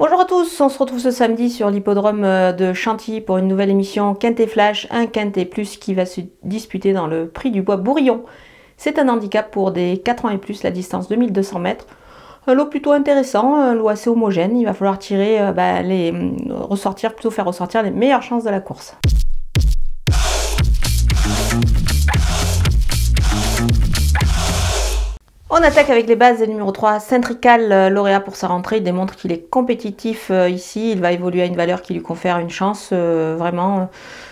Bonjour à tous, on se retrouve ce samedi sur l'hippodrome de Chantilly pour une nouvelle émission Quintet Flash, un Quintet Plus qui va se disputer dans le Prix du Bois Bourillon. C'est un handicap pour des 4 ans et plus, la distance 2200 mètres. Un lot plutôt intéressant, un lot assez homogène, il va falloir tirer, faire ressortir les meilleures chances de la course. On attaque avec les bases. Numéro 3, Saint-Trical, lauréat pour sa rentrée. Il démontre qu'il est compétitif ici. Il va évoluer à une valeur qui lui confère une chance. Vraiment,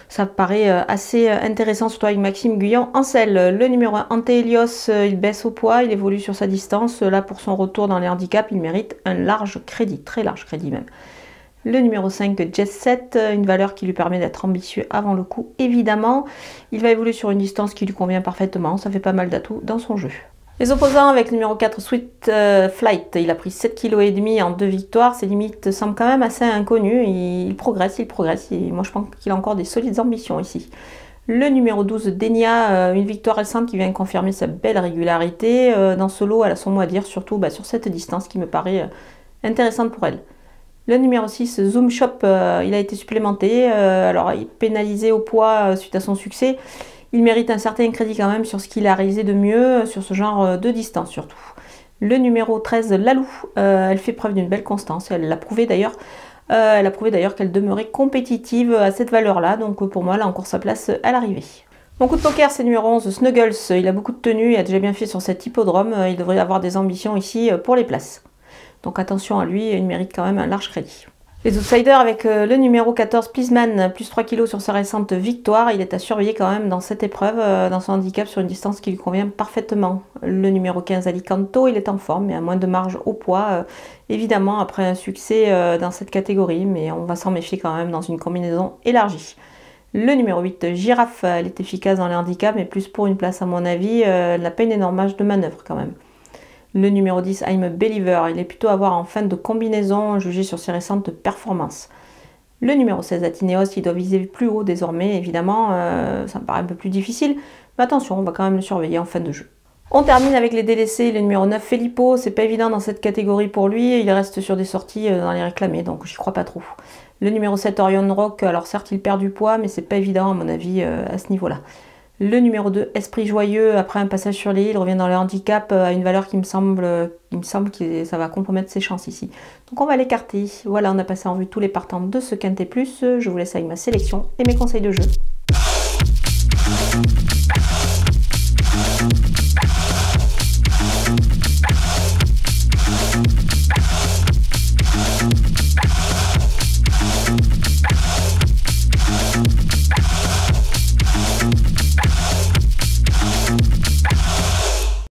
ça paraît assez intéressant, surtout avec Maxime Guyon en selle. Le numéro 1, Ante Helios, il baisse au poids. Il évolue sur sa distance. Là, pour son retour dans les handicaps, il mérite un large crédit, très large crédit même. Le numéro 5, Jet 7, une valeur qui lui permet d'être ambitieux avant le coup, évidemment. Il va évoluer sur une distance qui lui convient parfaitement. Ça fait pas mal d'atouts dans son jeu. Les opposants avec le numéro 4, Sweet Flight, il a pris 7,5 kg en 2 victoires, ses limites semblent quand même assez inconnues, il progresse, et moi je pense qu'il a encore des solides ambitions ici. Le numéro 12, Denia, une victoire récente qui vient confirmer sa belle régularité, dans ce lot elle a son mot à dire, surtout sur cette distance qui me paraît intéressante pour elle. Le numéro 6, Zoom Shop, il a été supplémenté, alors il est pénalisé au poids suite à son succès. Il mérite un certain crédit quand même sur ce qu'il a réalisé de mieux, sur ce genre de distance surtout. Le numéro 13, Lalou, elle fait preuve d'une belle constance, elle l'a prouvé d'ailleurs. Qu'elle demeurait compétitive à cette valeur-là, donc pour moi, elle a encore sa place à l'arrivée. Mon coup de poker, c'est numéro 11, Snuggles, il a beaucoup de tenue, il a déjà bien fait sur cet hippodrome, il devrait avoir des ambitions ici pour les places. Donc attention à lui, il mérite quand même un large crédit. Les outsiders avec le numéro 14, Pleaseman, plus 3 kg sur sa récente victoire. Il est à surveiller quand même dans cette épreuve, dans son handicap, sur une distance qui lui convient parfaitement. Le numéro 15, Alicanto, il est en forme, mais à moins de marge au poids. Évidemment, après un succès dans cette catégorie, mais on va s'en méfier quand même dans une combinaison élargie. Le numéro 8, Girafe, elle est efficace dans les handicaps, mais plus pour une place à mon avis. Elle n'a pas une énorme marge de manœuvre quand même. Le numéro 10, I'm a Believer, il est plutôt à voir en fin de combinaison, jugé sur ses récentes performances. Le numéro 16, Atineos, il doit viser plus haut désormais, évidemment, ça me paraît un peu plus difficile, mais attention, on va quand même le surveiller en fin de jeu. On termine avec les délaissés, le numéro 9, Filippo, c'est pas évident dans cette catégorie pour lui, il reste sur des sorties dans les réclamés, donc j'y crois pas trop. Le numéro 7, Orion Rock, alors certes il perd du poids, mais c'est pas évident à mon avis à ce niveau-là. Le numéro 2, Esprit Joyeux, après un passage sur les îles, revient dans le handicap à une valeur qui me semble que ça va compromettre ses chances ici. Donc on va l'écarter. Voilà, on a passé en vue tous les partants de ce Quintet Plus. Je vous laisse avec ma sélection et mes conseils de jeu.